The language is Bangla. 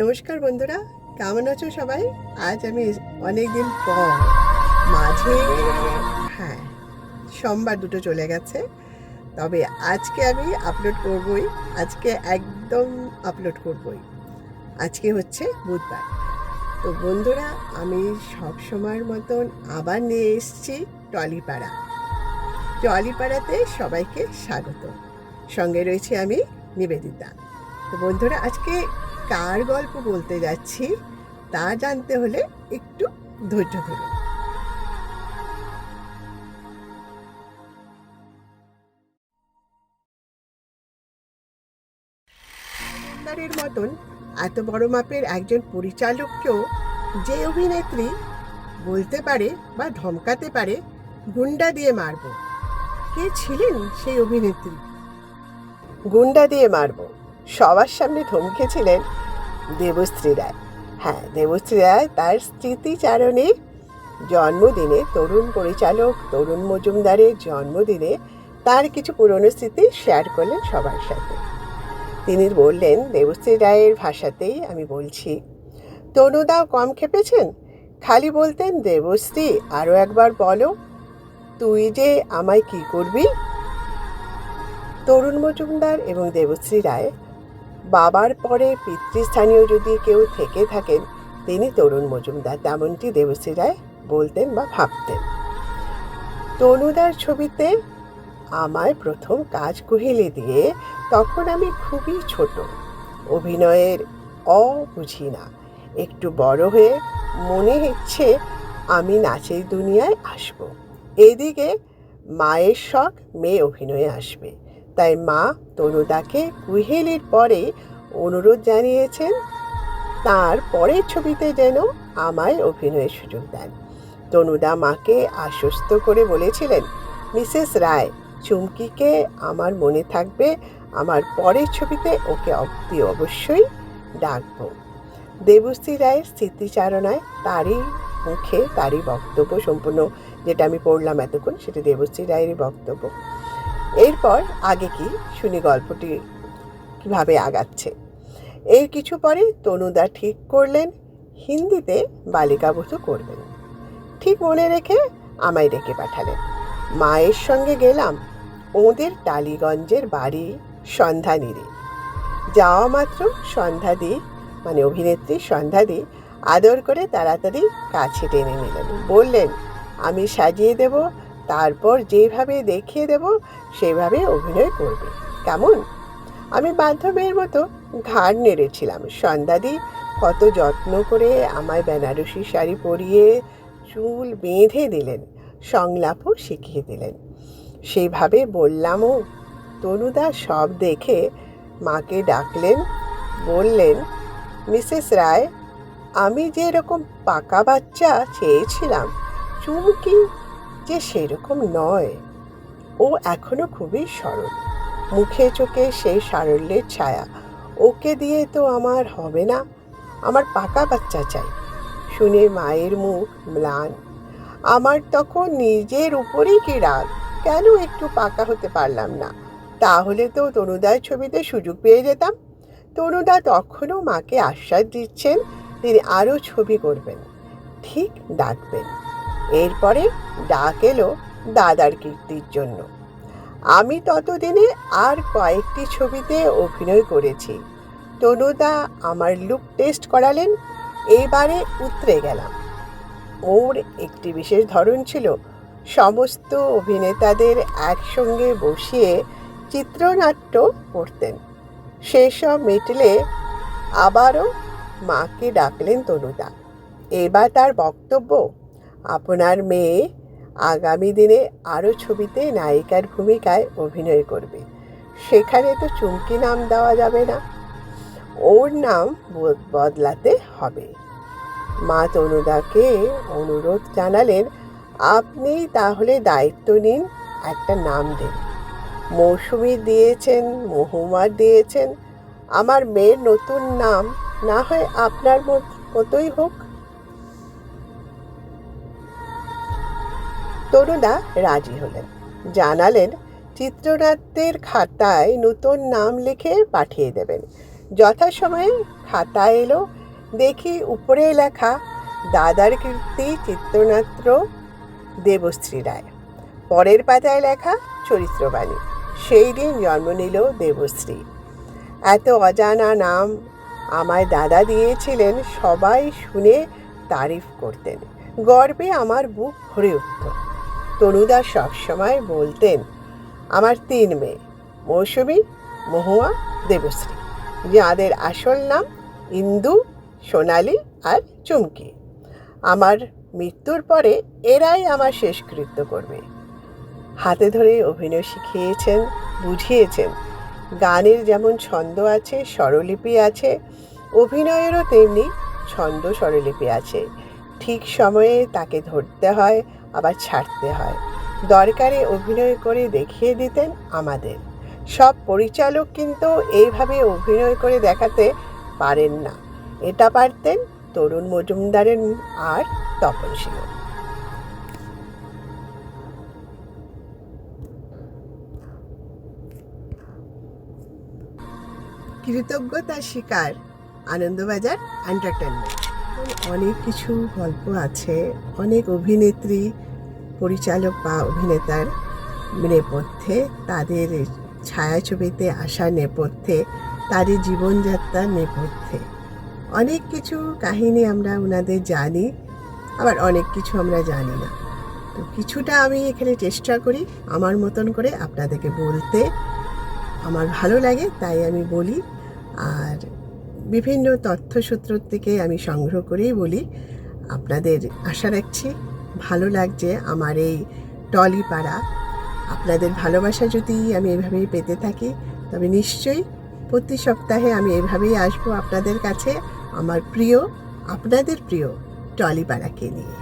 নমস্কার বন্ধুরা, কেমন আছো সবাই? আজ আমি অনেক দিন পর মাঝে হ্যাঁ সোমবার দুটো চলে গেছে, তবে আজকে আমি আপলোড করবই। আজকে একদম আপলোড করবই। আজকে হচ্ছে বুধবার। তো বন্ধুরা, আমি সব সময়ের মতন আবার নিয়ে এসেছি টলিপাড়া। টলিপাড়াতে সবাইকে স্বাগত। সঙ্গে রয়েছে আমি, নিবেদিতা। তো বন্ধুরা, আজকে কার গল্প বলতে যাচ্ছি তা জানতে হলে একটু ধৈর্য ধরুন। তারের মতন এত বড় মাপের একজন পরিচালককেও যে অভিনেত্রী বলতে পারে বা ধমকাতে পারে, গুন্ডা দিয়ে মারব। কে ছিলেন সেই অভিনেত্রী? গুন্ডা দিয়ে মারব সবার সামনে ধমকেছিলেন দেবশ্রী রায়। হ্যাঁ, দেবশ্রী রায় তার স্মৃতিচারণে জন্মদিনে, তরুণ পরিচালক তরুণ মজুমদারের জন্মদিনে তার কিছু পুরনো স্মৃতি শেয়ার করলেন সবার সাথে। তিনি বললেন, দেবশ্রী রায়ের ভাষাতেই আমি বলছি, তনুদাও কম খেপেছেন? খালি বলতেন, দেবশ্রী আরও একবার বলো, তুই যে আমায় কি করবি? তরুণ মজুমদার এবং দেবশ্রী রায় বাবার পরে পিতৃস্থানীয় যদি কেউ থেকে থাকেন, তিনি তরুণ মজুমদার। তেমনটি দেবশ্রী রায় বলতেন বা ভাবতেন। তনুদার ছবিতে আমায় প্রথম কাজ কহিলে দিয়ে তখন আমি খুবই ছোট, অভিনয়ের বুঝি না। একটু বড় হয়ে মনে হচ্ছে আমি নাচের দুনিয়ায় আসব। এদিকে মায়ের শখ মেয়ে অভিনয়ে আসবে, তাই মা তনুদাকে কুহেলির পরে অনুরোধ জানিয়েছেন তার পরের ছবিতে যেন আমায় অভিনয়ের সুযোগ দেন। তনুদা মাকে আশ্বস্ত করে বলেছিলেন, মিসেস রায়, চুমকিকে আমার মনে থাকবে, আমার পরের ছবিতে ওকে অবশ্যই ডাকব। দেবশ্রী রায়ের স্মৃতিচারণায় তারই মুখে তারই বক্তব্য, সম্পূর্ণ যেটা আমি পড়লাম এতক্ষণ সেটা দেবশ্রী রায়েরই বক্তব্য। এরপর আগে কি শুনি গল্পটি কিভাবে আগাচ্ছে। এর কিছু পরে তনুদা ঠিক করলেন হিন্দিতে বালিকাবধূ করবেন। ঠিক মনে রেখে আমায় ডেকে পাঠালেন। মায়ের সঙ্গে গেলাম ওদের টালিগঞ্জের বাড়ি সন্ধানীরে। যাওয়া মাত্র সন্ধ্যাদি, মানে অভিনেত্রী সন্ধ্যাদি, আদর করে তাড়াতাড়ি কাছে টেনে নিলেন। বললেন, আমি সাজিয়ে দেব, তারপর যেভাবে দেখিয়ে দেব সেভাবে অভিনয় করবে, কেমন? আমি বাধ্য মেয়ের মতো ঘাড় নেড়েছিলাম। সন্ধ্যাদি কত যত্ন করে আমায় বেনারসি শাড়ি পরিয়ে চুল বেঁধে দিলেন, সংলাপও শিখিয়ে দিলেন। সেইভাবে বললামও। তনুদা সব দেখে মাকে ডাকলেন, বললেন, মিসেস রায়, আমি যে এরকম পাকা বাচ্চা চেয়েছিলাম, চুমকি যে সেরকম নয়। ও এখনো খুবই সরল, মুখে চোখে সেই সারল্যের ছায়া। ওকে দিয়ে তো আমার হবে না, আমার পাকা বাচ্চা চাই। শুনে মায়ের মুখ ম্লান। আমার তখন নিজের উপরেই কি রাগ, কেন একটু পাকা হতে পারলাম না? তাহলে তো তনুদার ছবিতে সুযোগ পেয়ে যেতাম। তনুদা তখনও মাকে আশ্বাস দিচ্ছেন তিনি আরও ছবি করবেন, ঠিক ডাকবেন। এরপরে ডাক এলো দাদার কীর্তির জন্য। আমি ততদিনে আর কয়েকটি ছবিতে অভিনয় করেছি। তনুদা আমার লুক টেস্ট করালেন। এইবারে উতরে গেলাম। ওর একটি বিশেষ ধরন ছিল, সমস্ত অভিনেতাদের একসঙ্গে বসিয়ে চিত্রনাট্য করতেন। সেসব মিটলে আবারও মাকে ডাকলেন তনুদা। এবার তার বক্তব্য, আপনার মেয়ে আগামী দিনে আরও ছবিতে নায়িকার ভূমিকায় অভিনয় করবে, সেখানে তো চুমকি নাম দেওয়া যাবে না, ওর নাম বদলাতে হবে। মা তনুদাকে অনুরোধ জানালেন, আপনি তাহলে দায়িত্ব নিন, একটা নাম দিন। মৌসুমী দিয়েছেন, মহুমার দিয়েছেন, আমার মেয়ের নতুন নাম না হয় আপনার মতোই হোক। তনুদা রাজি হলেন, জানালেন চিত্রনাট্যের খাতায় নতুন নাম লিখে পাঠিয়ে দেবেন। যথাসময়ে খাতা এলো, দেখি উপরে লেখা দাদার কীর্তি চিত্রনাট্য দেবশ্রী রায়। পরের পাতায় লেখা চরিত্রবাণী। সেই দিন জন্ম নিল দেবশ্রী। এত অজানা নাম আমায় দাদা দিয়েছিলেন, সবাই শুনে তারিফ করতেন। গর্বে আমার বুক ভরে উঠত। তনুদা সবসময় বলতেন আমার 3 মেয়ে, মৌসুমী, মহুয়া, দেবশ্রী, যাদের আসল নাম ইন্দু, সোনালি আর চুমকি। আমার মৃত্যুর পরে এরাই আমার শেষকৃত্য করবে। হাতে ধরে অভিনয় শিখিয়েছেন, বুঝিয়েছেন গানের যেমন ছন্দ আছে, স্বরলিপি আছে, অভিনয়েরও তেমনি ছন্দ স্বরলিপি আছে। ঠিক সময়ে তাকে ধরতে হয়, আবার ছাড়তে হয়। দরকারে অভিনয় করে দেখিয়ে দিতেন আমাদের। সব পরিচালক কিন্তু এইভাবে অভিনয় করে দেখাতে পারেন না। এটা পারতেন তরুণ মজুমদারের আর তপন সিংহ। কৃতজ্ঞতার শিকার আনন্দবাজার এন্টারটেনমেন্ট। অনেক কিছু গল্প আছে, অনেক অভিনেত্রী, পরিচালক বা অভিনেতার নেপথ্যে, তাদের ছায়াছবিতে আসার নেপথ্যে, তাদের জীবনযাত্রার নেপথ্যে অনেক কিছু কাহিনী আমরা ওনাদের জানি, আবার অনেক কিছু আমরা জানি না। তো কিছুটা আমি এখানে চেষ্টা করি আমার মতন করে আপনাদেরকে বলতে। আমার ভালো লাগে তাই আমি বলি, আর বিভিন্ন তথ্যসূত্র থেকে আমি সংগ্রহ করেই বলি। আপনাদের আশা রাখছি ভালো লাগছে আমার এই টলিপাড়া। আপনাদের ভালোবাসা যদি আমি এভাবেই পেতে থাকি, তবে নিশ্চয়ই প্রতি সপ্তাহে আমি এভাবেই আসবো আপনাদের কাছে, আমার প্রিয়, আপনাদের প্রিয় টলিপাড়াকে নিয়ে।